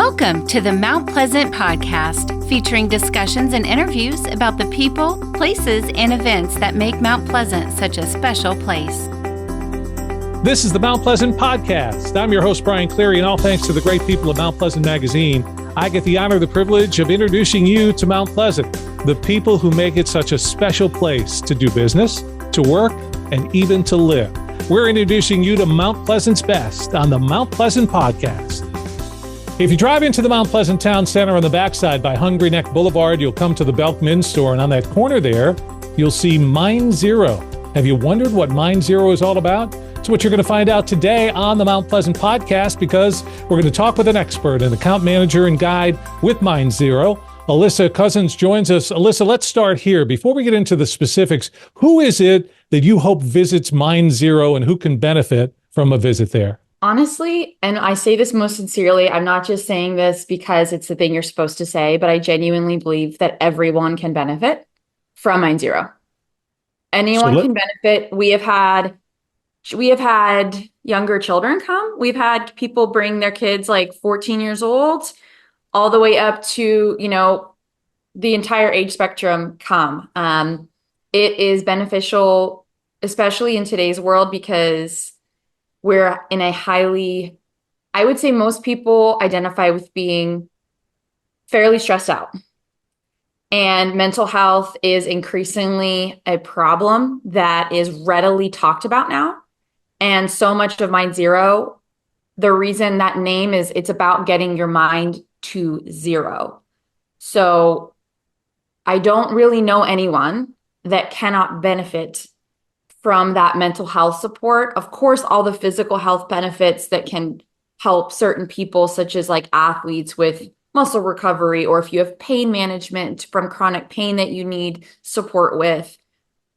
Welcome to the Mount Pleasant podcast, featuring discussions and interviews about the people, places, and events that make Mount Pleasant such a special place. This is the Mount Pleasant podcast. I'm your host, Brian Cleary, and all thanks to the great people of Mount Pleasant Magazine, I get the honor, the privilege of introducing you to Mount Pleasant, the people who make it such a special place to do business, to work, and even to live. We're introducing you to Mount Pleasant's best on the Mount Pleasant podcast. If you drive into the Mount Pleasant Town Center on the backside by Hungry Neck Boulevard, you'll come to the Belk Men's Store, and on that corner there, you'll see MindZero. Have you wondered what MindZero is all about? It's what you're going to find out today on the Mount Pleasant podcast, because we're going to talk with an expert, an account manager and guide with MindZero. Alyssa Kuzins joins us. Alyssa, let's start here. Before we get into the specifics, who is it that you hope visits MindZero and who can benefit from a visit there? Honestly, and I say this most sincerely, I'm not just saying this because it's the thing you're supposed to say, but I genuinely believe that everyone can benefit from MindZero. Anyone can benefit. We have had younger children come. We've had people bring their kids like 14 years old, all the way up to, the entire age spectrum come. It is beneficial, especially in today's world, because we're in a I would say most people identify with being fairly stressed out. And mental health is increasingly a problem that is readily talked about now. And so much of MindZero, the reason that name is, it's about getting your mind to zero. So I don't really know anyone that cannot benefit from that mental health support. Of course, all the physical health benefits that can help certain people, such as like athletes with muscle recovery, or if you have pain management from chronic pain that you need support with,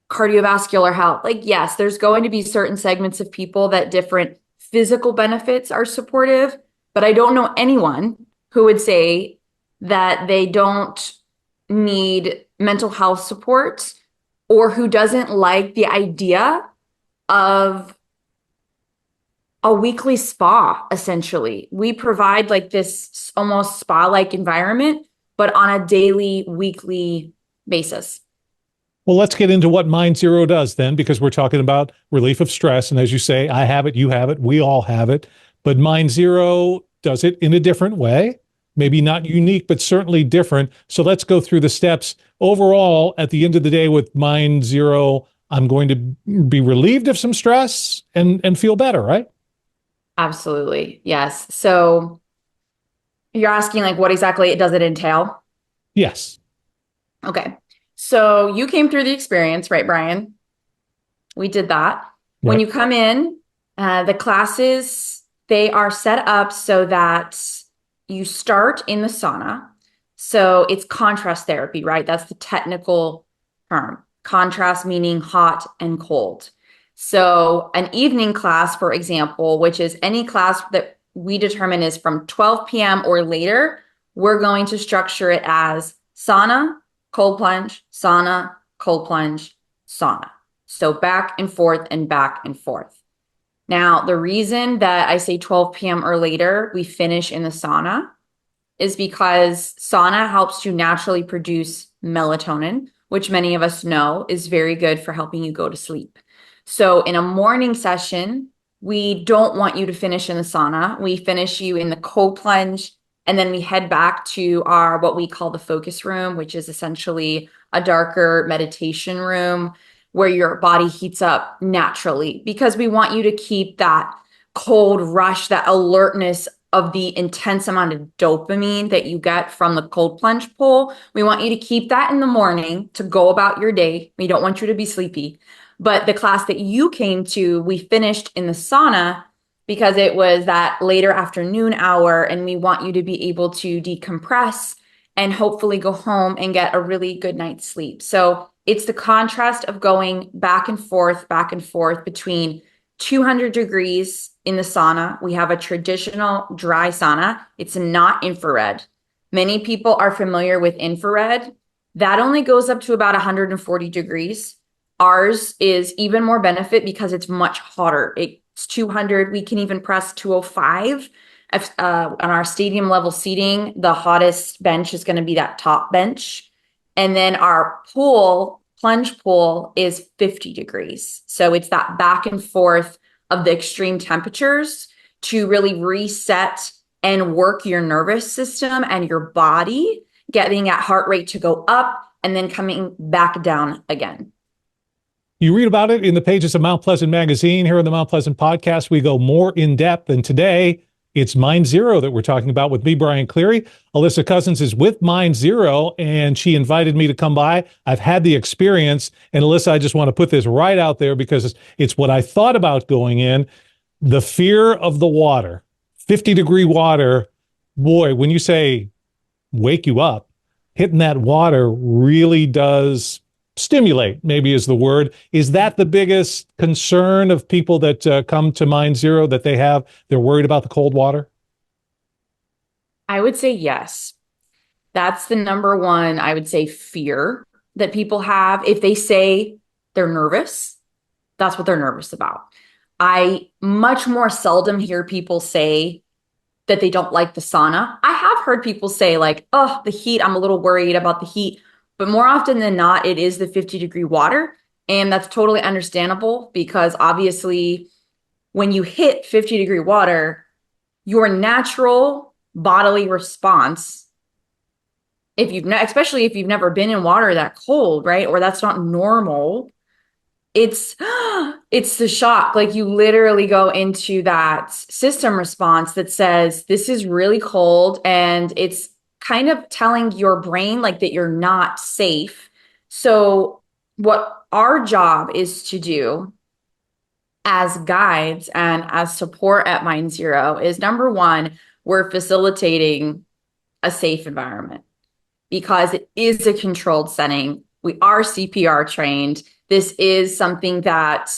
cardiovascular health. Like, yes, there's going to be certain segments of people that different physical benefits are supportive, but I don't know anyone who would say that they don't need mental health support, or who doesn't like the idea of a weekly spa. Essentially, we provide like this almost spa-like environment, but on a daily, weekly basis. Well, let's get into what MindZero does then, because we're talking about relief of stress. And as you say, I have it, you have it, we all have it. But MindZero does it in a different way. Maybe not unique, but certainly different. So let's go through the steps. Overall, at the end of the day with MindZero, I'm going to be relieved of some stress and feel better, right? Absolutely. Yes. So you're asking like what exactly does it entail? Yes. Okay. So you came through the experience, right, Brian? We did that. Right. When you come in, the classes, they are set up so that you start in the sauna. So it's contrast therapy, right? That's the technical term. Contrast meaning hot and cold. So an evening class, for example, which is any class that we determine is from 12 p.m. or later, we're going to structure it as sauna, cold plunge, sauna, cold plunge, sauna. So back and forth and back and forth. Now, the reason that I say 12 p.m. or later, we finish in the sauna, is because sauna helps you naturally produce melatonin, which many of us know is very good for helping you go to sleep. So in a morning session, we don't want you to finish in the sauna. We finish you in the cold plunge, and then we head back to our, what we call the focus room, which is essentially a darker meditation room where your body heats up naturally, because we want you to keep that cold rush, that alertness of the intense amount of dopamine that you get from the cold plunge pool. We want you to keep that in the morning to go about your day. We don't want you to be sleepy. But the class that you came to, we finished in the sauna because it was that later afternoon hour, and we want you to be able to decompress and hopefully go home and get a really good night's sleep. So it's the contrast of going back and forth between 200 degrees in the sauna. We have a traditional dry sauna. It's not infrared. Many people are familiar with infrared. That only goes up to about 140 degrees. Ours is even more benefit because it's much hotter. It's 200. We can even press 205. On our stadium level seating, the hottest bench is going to be that top bench. And then our plunge pool is 50 degrees. So it's that back and forth of the extreme temperatures to really reset and work your nervous system and your body, getting that heart rate to go up and then coming back down again. You read about it in the pages of Mount Pleasant Magazine. Here on the Mount Pleasant Podcast, we go more in depth. And today, it's MindZero that we're talking about with me, Brian Cleary. Alyssa Kuzins is with MindZero, and she invited me to come by. I've had the experience. And Alyssa, I just want to put this right out there because it's what I thought about going in. The fear of the water, 50-degree water. Boy, when you say wake you up, hitting that water really does stimulate, maybe is the word. Is that the biggest concern of people that come to MindZero, that they're worried about the cold water? I would say yes. That's the number one, I would say, fear that people have. If they say they're nervous, that's what they're nervous about. I much more seldom hear people say that they don't like the sauna. I have heard people say like, oh, the heat, I'm a little worried about the heat. But more often than not, it is the 50-degree water. And that's totally understandable because obviously when you hit 50-degree water, your natural bodily response, especially if you've never been in water that cold, right? Or that's not normal. It's the shock. Like you literally go into that system response that says, this is really cold, and it's kind of telling your brain like that you're not safe. So what our job is to do as guides and as support at MindZero is, number one, we're facilitating a safe environment because it is a controlled setting. We are CPR trained. This is something that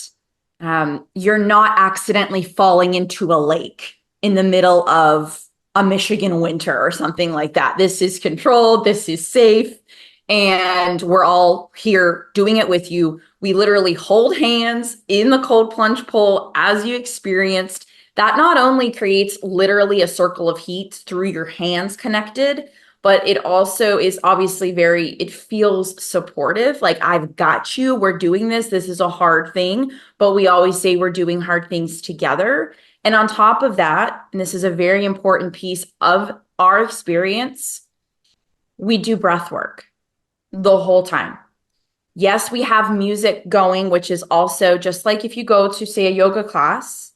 you're not accidentally falling into a lake in the middle of a Michigan winter or something like that. This is controlled, this is safe, and we're all here doing it with you. We literally hold hands in the cold plunge pool as you experienced. That not only creates literally a circle of heat through your hands connected, but it also is obviously it feels supportive. Like, I've got you, we're doing this. This is a hard thing, but we always say we're doing hard things together. And on top of that, and this is a very important piece of our experience, we do breath work the whole time. Yes, we have music going, which is also just like if you go to, say, a yoga class,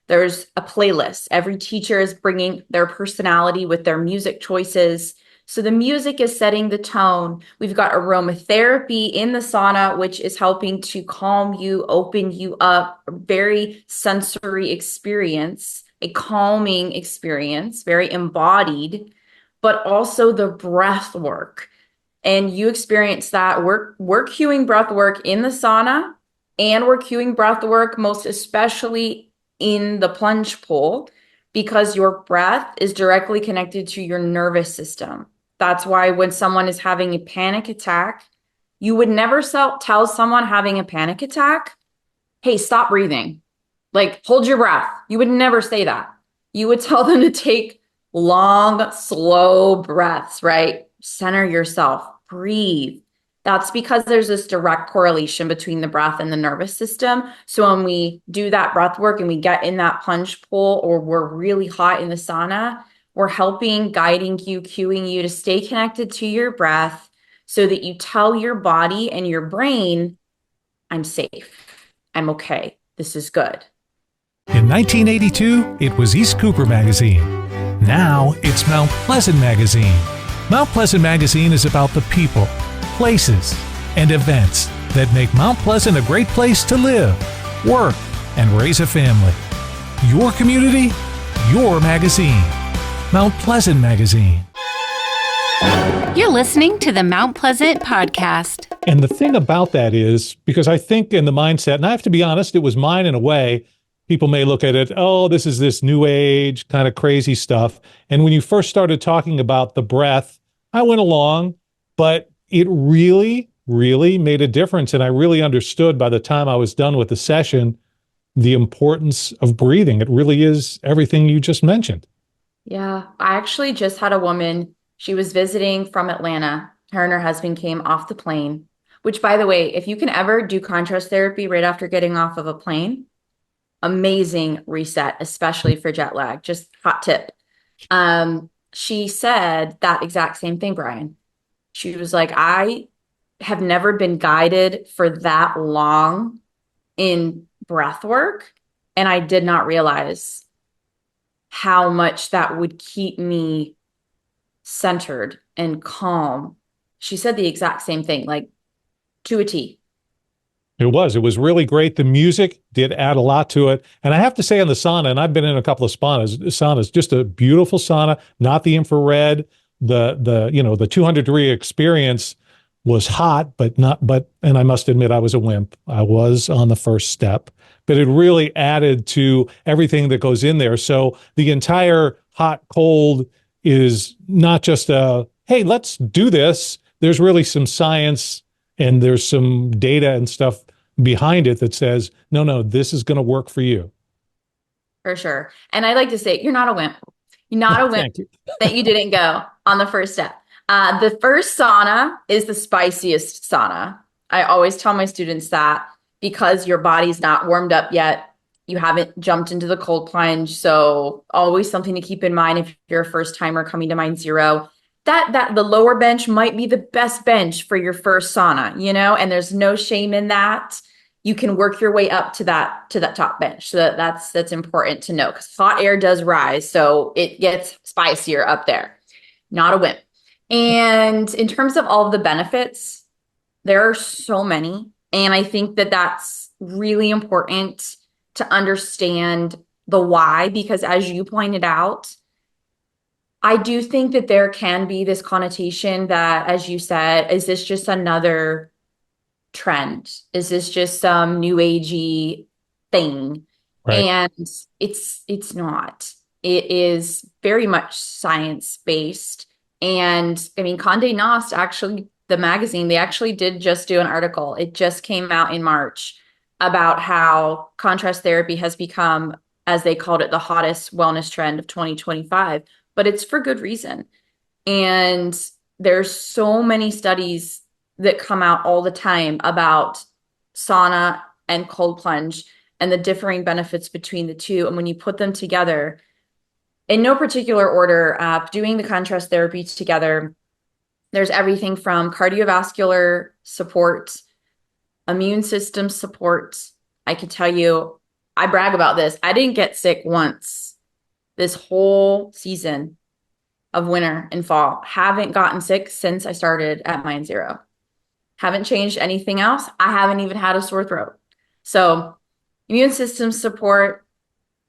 there's a playlist. Every teacher is bringing their personality with their music choices. So the music is setting the tone. We've got aromatherapy in the sauna, which is helping to calm you, open you up, a very sensory experience, a calming experience, very embodied, but also the breath work. And you experience that. We're cueing breath work in the sauna, and we're cueing breath work most especially in the plunge pool, because your breath is directly connected to your nervous system. That's why when someone is having a panic attack, you would never tell someone having a panic attack, hey, stop breathing. Like, hold your breath. You would never say that. You would tell them to take long, slow breaths, right? Center yourself, breathe. That's because there's this direct correlation between the breath and the nervous system. So when we do that breath work and we get in that plunge pool, or we're really hot in the sauna, we're helping, guiding you, cueing you to stay connected to your breath so that you tell your body and your brain, I'm safe, I'm okay, this is good. In 1982, it was East Cooper Magazine. Now it's Mount Pleasant Magazine. Mount Pleasant Magazine is about the people, places, and events that make Mount Pleasant a great place to live, work, and raise a family. Your community, your magazine. Mount Pleasant Magazine. You're listening to the Mount Pleasant Podcast. And the thing about that is, because I think in the mindset, and I have to be honest, it was mine in a way, people may look at it, oh, this is this new age kind of crazy stuff. And when you first started talking about the breath, I went along, but it really, really made a difference. And I really understood by the time I was done with the session, the importance of breathing. It really is everything you just mentioned. Yeah. I actually just had a woman, she was visiting from Atlanta. Her and her husband came off the plane, which, by the way, if you can ever do contrast therapy right after getting off of a plane, amazing reset, especially for jet lag. Just hot tip. She said that exact same thing, Brian. She was like, I have never been guided for that long in breath work, and I did not realize how much that would keep me centered and calm. She said the exact same thing, like to a T. It was really great. The music did add a lot to it. And I have to say on the sauna, and I've been in a couple of saunas, just a beautiful sauna, not the infrared. The 200-degree experience was hot, and I must admit I was a wimp. I was on the first step, but it really added to everything that goes in there. So the entire hot, cold is not just hey, let's do this. There's really some science and there's some data and stuff behind it that says, no, no, this is going to work for you. For sure. And I like to say, you're not a wimp. You're not a wimp Thank you. that you didn't go on the first step. The first sauna is the spiciest sauna. I always tell my students that because your body's not warmed up yet. You haven't jumped into the cold plunge. So always something to keep in mind if you're a first timer coming to MindZero. That the lower bench might be the best bench for your first sauna, and there's no shame in that. You can work your way up to that top bench. So that's important to know because hot air does rise. So it gets spicier up there. Not a wimp. And in terms of all of the benefits, there are so many. And I think that that's really important to understand the why, because as you pointed out, I do think that there can be this connotation that, as you said, is this just another trend? Is this just some new agey thing? Right. And it's not. It is very much science based. And I mean, Condé Nast actually, the magazine, they actually did just do an article. It just came out in March about how contrast therapy has become, as they called it, the hottest wellness trend of 2025. But it's for good reason. And there's so many studies that come out all the time about sauna and cold plunge and the differing benefits between the two. And when you put them together, in no particular order, doing the contrast therapy together, there's everything from cardiovascular support, immune system support. I can tell you, I brag about this. I didn't get sick once this whole season of winter and fall. Haven't gotten sick since I started at MindZero. Haven't changed anything else. I haven't even had a sore throat. So immune system support,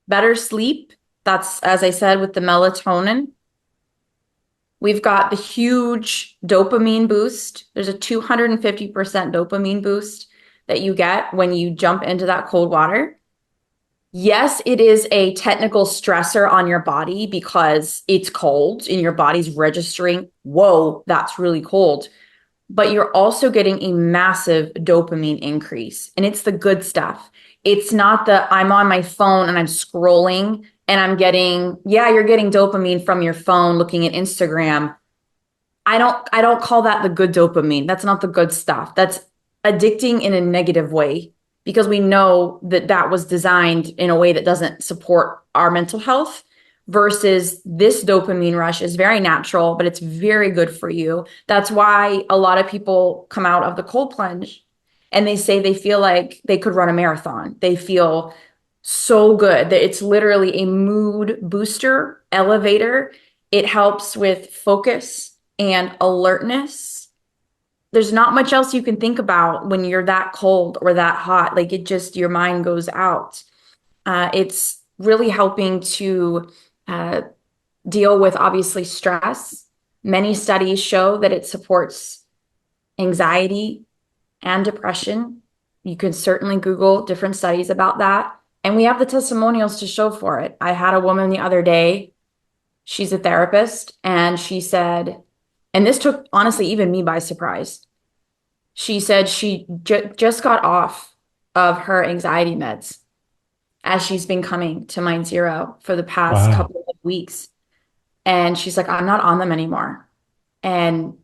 better sleep. That's, as I said, with the melatonin. We've got the huge dopamine boost. There's a 250% dopamine boost that you get when you jump into that cold water. Yes, it is a technical stressor on your body because it's cold and your body's registering, whoa, that's really cold. But you're also getting a massive dopamine increase. And it's the good stuff. It's not the I'm on my phone and I'm scrolling and I'm getting, yeah, you're getting dopamine from your phone looking at Instagram. I don't call that the good dopamine. That's not the good stuff. That's addicting in a negative way because we know that that was designed in a way that doesn't support our mental health versus this dopamine rush is very natural, but it's very good for you. That's why a lot of people come out of the cold plunge and they say they feel like they could run a marathon. They feel so good that it's literally a mood booster, elevator. It helps with focus and alertness. There's not much else you can think about when you're that cold or that hot. Like it just, your mind goes out. It's really helping to deal with obviously stress. Many studies show that it supports anxiety and depression. You can certainly Google different studies about that. And we have the testimonials to show for it. I had a woman the other day, she's a therapist, and she said, and this took honestly even me by surprise. She said she just got off of her anxiety meds as she's been coming to MindZero for the past Wow. couple of weeks. And she's like, I'm not on them anymore. And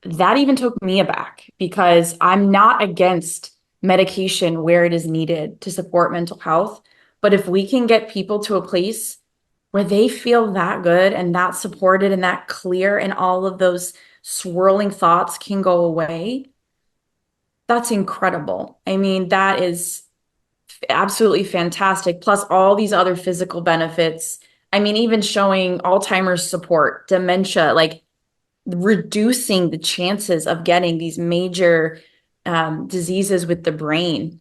that even took me aback because I'm not against medication where it is needed to support mental health. But if we can get people to a place where they feel that good and that supported and that clear and all of those swirling thoughts can go away, that's incredible. I mean, that is absolutely fantastic. Plus all these other physical benefits. I mean, even showing Alzheimer's support, dementia, like reducing the chances of getting these major diseases with the brain.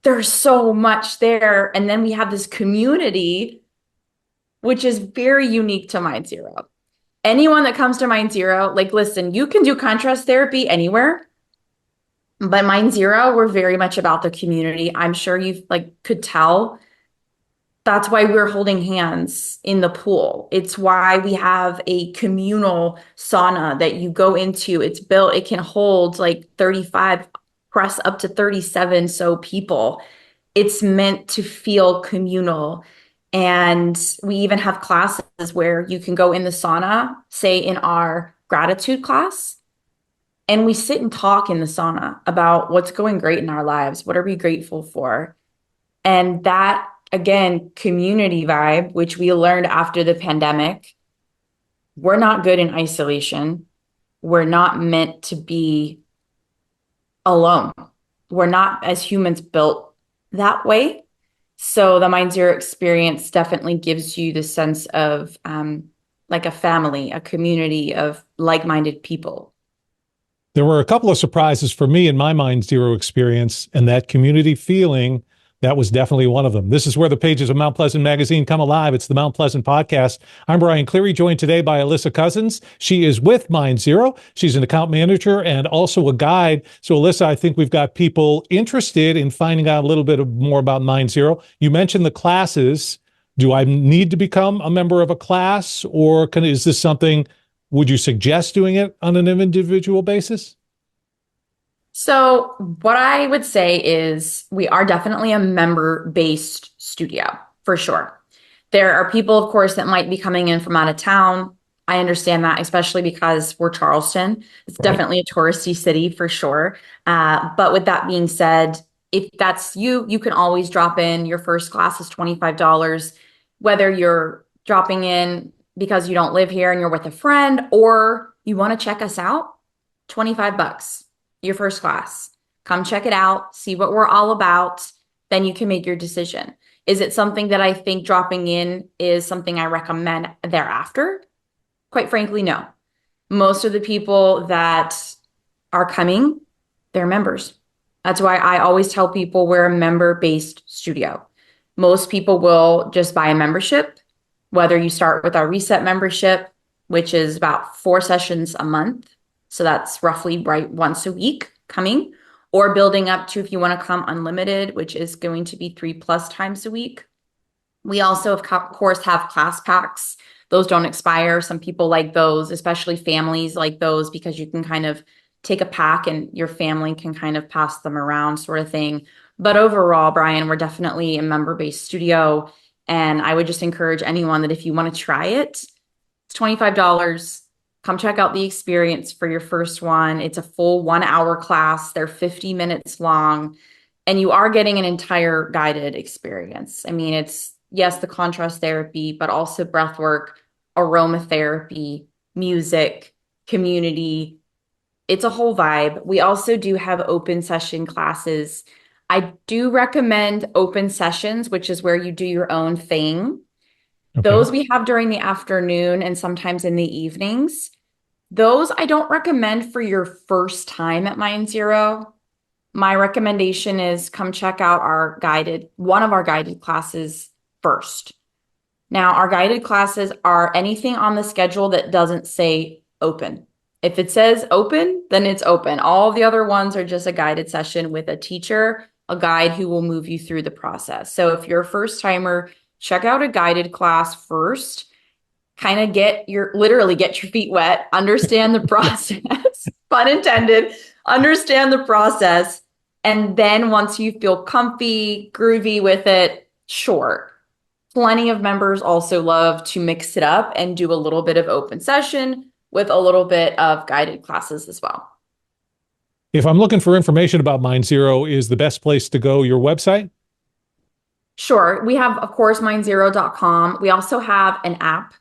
There's so much there. And then we have this community, which is very unique to MindZero. Anyone that comes to MindZero, like, listen, you can do contrast therapy anywhere, but MindZero, we're very much about the community. I'm sure you could tell. That's why we're holding hands in the pool. It's why we have a communal sauna that you go into. It's built, it can hold like 35, press up to 37 so people. It's meant to feel communal. And we even have classes where you can go in the sauna, say in our gratitude class, and we sit and talk in the sauna about what's going great in our lives. What are we grateful for? And that, again, community vibe, which we learned after the pandemic, we're not good in isolation. We're not meant to be alone. We're not, as humans, built that way. So the MindZero experience definitely gives you the sense of like a family, a community of like-minded people. There were a couple of surprises for me in my MindZero experience, and that community feeling, that was definitely one of them. This is where the pages of Mount Pleasant Magazine come alive. It's the Mount Pleasant Podcast. I'm Brian Cleary, joined today by Alyssa Kuzins. She is with MindZero. She's an account manager and also a guide. So, Alyssa, I think we've got people interested in finding out a little bit more about MindZero. You mentioned the classes. Do I need to become a member of a class, or is this something, would you suggest doing it on an individual basis? So what I would say is we are definitely a member-based studio, for sure. There are people, of course, that might be coming in from out of town. I understand that, especially because we're Charleston. It's definitely a touristy city for sure. But with that being said, if that's you, you can always drop in. Your first class is $25, whether you're dropping in because you don't live here and you're with a friend, or you want to check us out, $25. Your first class. Come check it out, see what we're all about, then you can make your decision. Is it something that I think dropping in is something I recommend thereafter? Quite frankly, no. Most of the people that are coming, they're members. That's why I always tell people we're a member-based studio. Most people will just buy a membership, whether you start with our reset membership, which is about 4 sessions a month. So that's roughly right once a week coming, or building up to, if you want to come unlimited, which is going to be 3+ times a week. We also, of course, have class packs. Those don't expire. Some people like those, especially families like those, because you can kind of take a pack and your family can kind of pass them around, sort of thing. But overall, Brian, we're definitely a member-based studio. And I would just encourage anyone that if you want to try it, it's $25. Come check out the experience for your first one. It's a full 1-hour class. They're 50 minutes long, and you are getting an entire guided experience. I mean, it's, yes, the contrast therapy, but also breath work, aromatherapy, music, community. It's a whole vibe. We also do have open session classes. I do recommend open sessions, which is where you do your own thing. Okay. Those we have during the afternoon and sometimes in the evenings. Those I don't recommend for your first time at MindZero. My recommendation is come check out one of our guided classes first. Now, our guided classes are anything on the schedule that doesn't say open. If it says open, then it's open. All the other ones are just a guided session with a teacher, a guide who will move you through the process. So if you're a first timer, check out a guided class first. Kind of literally get your feet wet, understand the process, pun intended, understand the process. And then once you feel comfy, groovy with it, sure, plenty of members also love to mix it up and do a little bit of open session with a little bit of guided classes as well. If I'm looking for information about MindZero, is the best place to go your website? Sure. We have, of course, MindZero.com. We also have an app,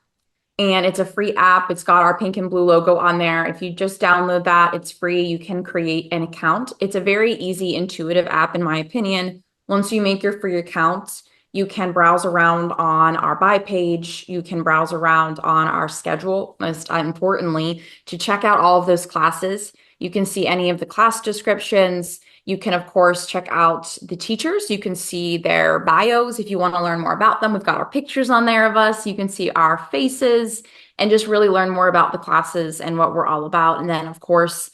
and it's a free app. It's got our pink and blue logo on there. If you just download that, it's free. You can create an account. It's a very easy, intuitive app, in my opinion. Once you make your free account, you can browse around on our buy page. You can browse around on our schedule, most importantly, to check out all of those classes. You can see any of the class descriptions. You can, of course, check out the teachers. You can see their bios if you want to learn more about them. We've got our pictures on there of us. You can see our faces and just really learn more about the classes and what we're all about. And then, of course,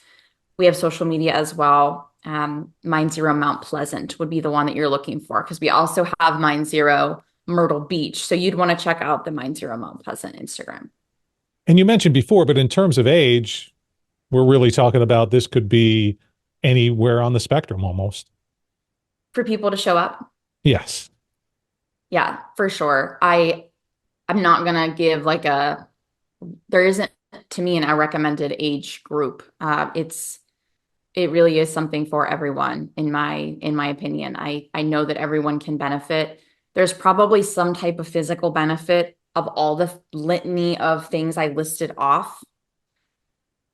we have social media as well. MindZero Mount Pleasant would be the one that you're looking for, because we also have MindZero Myrtle Beach. So you'd want to check out the MindZero Mount Pleasant Instagram. And you mentioned before, but in terms of age, we're really talking about this could be anywhere on the spectrum almost. For people to show up? Yes. Yeah, for sure. I'm not going to give there isn't, to me, a recommended age group. It really is something for everyone, in my opinion. I know that everyone can benefit. There's probably some type of physical benefit of all the litany of things I listed off.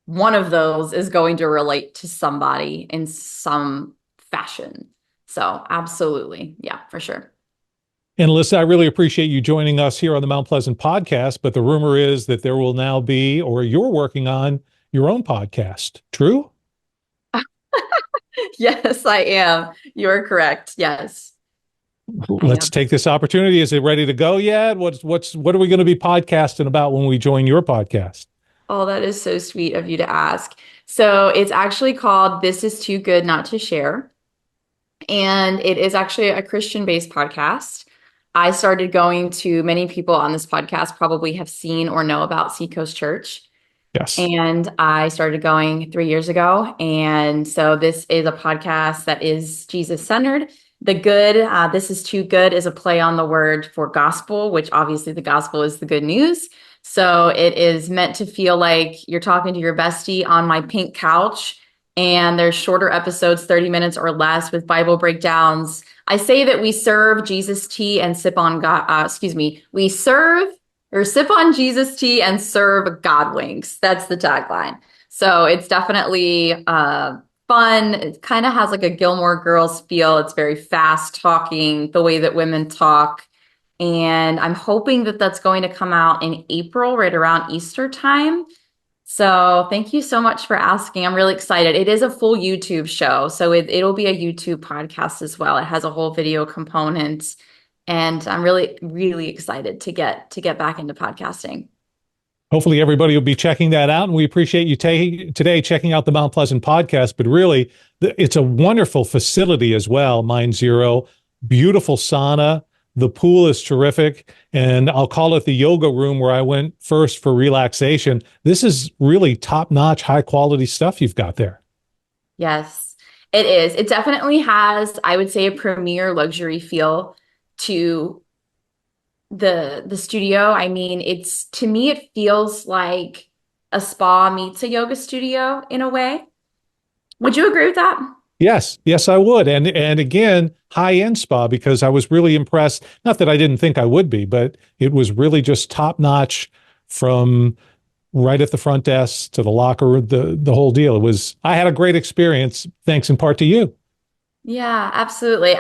One of those is going to relate to somebody in some fashion. So absolutely. Yeah, for sure. And Alyssa, I really appreciate you joining us here on the Mount Pleasant podcast, but the rumor is that there will now be, or you're working on your own podcast. True? Yes, I am. You're correct. Yes. Let's take this opportunity. Is it ready to go yet? What are we going to be podcasting about when we join your podcast? Oh, that is so sweet of you to ask. So it's actually called This Is Too Good Not to Share. And it is actually a Christian-based podcast. I started going to, many people on this podcast probably have seen or know about Seacoast Church. Yes. And I started going 3 years ago. And so this is a podcast that is Jesus-centered. The good, This Is Too Good, is a play on the word for gospel, which obviously the gospel is the good news. So it is meant to feel like you're talking to your bestie on my pink couch, and there's shorter episodes, 30 minutes or less, with Bible breakdowns. I say that we serve Jesus tea and sip on we serve or sip on Jesus tea and serve God winks. That's the tagline. So it's definitely fun. It kind of has like a Gilmore Girls feel. It's very fast talking, the way that women talk. And I'm hoping that that's going to come out in April, right around Easter time. So thank you so much for asking. I'm really excited. It is a full YouTube show, so it'll be a YouTube podcast as well. It has a whole video component, and I'm really, really excited to get back into podcasting. Hopefully everybody will be checking that out. And we appreciate you today checking out the Mount Pleasant podcast. But really, it's a wonderful facility as well, MindZero. Beautiful sauna. The pool is terrific. And I'll call it the yoga room where I went first for relaxation. This is really top-notch, high-quality stuff you've got there. Yes, it is. It definitely has, I would say, a premier luxury feel to the studio. I mean, to me, it feels like a spa meets a yoga studio in a way. Would you agree with that? Yes, I would. And again, high-end spa, because I was really impressed. Not that I didn't think I would be, but it was really just top-notch from right at the front desk to the locker, the whole deal. I had a great experience, thanks in part to you. Yeah, absolutely.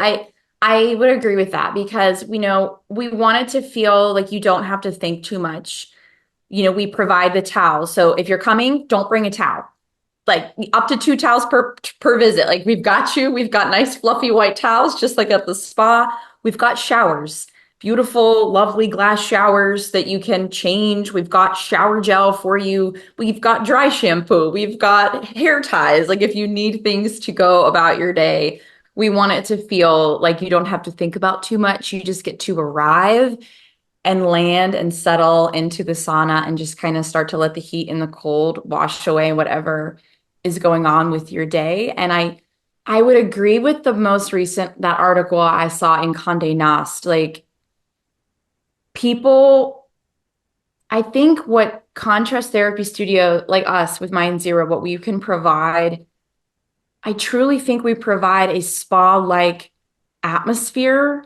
I would agree with that, because we want it to feel like you don't have to think too much. We provide the towel. So if you're coming, don't bring a towel. Like up to 2 towels per visit. Like, we've got you. We've got nice fluffy white towels, just like at the spa. We've got showers, beautiful, lovely glass showers that you can change. We've got shower gel for you. We've got dry shampoo. We've got hair ties. Like, if you need things to go about your day, we want it to feel like you don't have to think about too much. You just get to arrive and land and settle into the sauna and just kind of start to let the heat and the cold wash away whatever is going on with your day. And I would agree with the most recent, that article I saw in Condé Nast. Like, people, I think what contrast therapy studio like us with MindZero, what we can provide, I truly think we provide a spa-like atmosphere,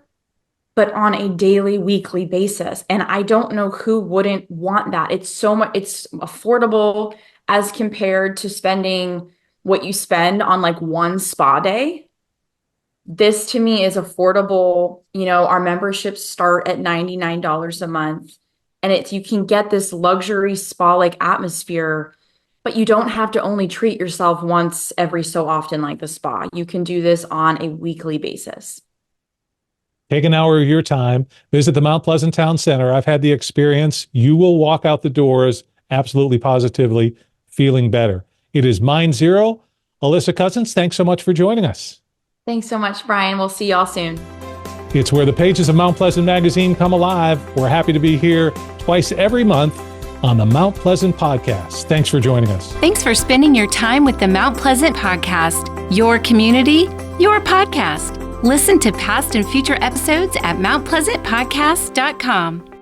but on a daily, weekly basis. And I don't know who wouldn't want that. It's so much, it's affordable as compared to spending what you spend on like one spa day. This to me is affordable. You know, our memberships start at $99 a month, and you can get this luxury spa-like atmosphere, but you don't have to only treat yourself once every so often like the spa. You can do this on a weekly basis. Take an hour of your time, visit the Mount Pleasant Town Center. I've had the experience. You will walk out the doors absolutely positively feeling better. It is MindZero. Alyssa Kuzins, thanks so much for joining us. Thanks so much, Brian. We'll see y'all soon. It's where the pages of Mount Pleasant Magazine come alive. We're happy to be here twice every month on the Mount Pleasant Podcast. Thanks for joining us. Thanks for spending your time with the Mount Pleasant Podcast, your community, your podcast. Listen to past and future episodes at mountpleasantpodcast.com.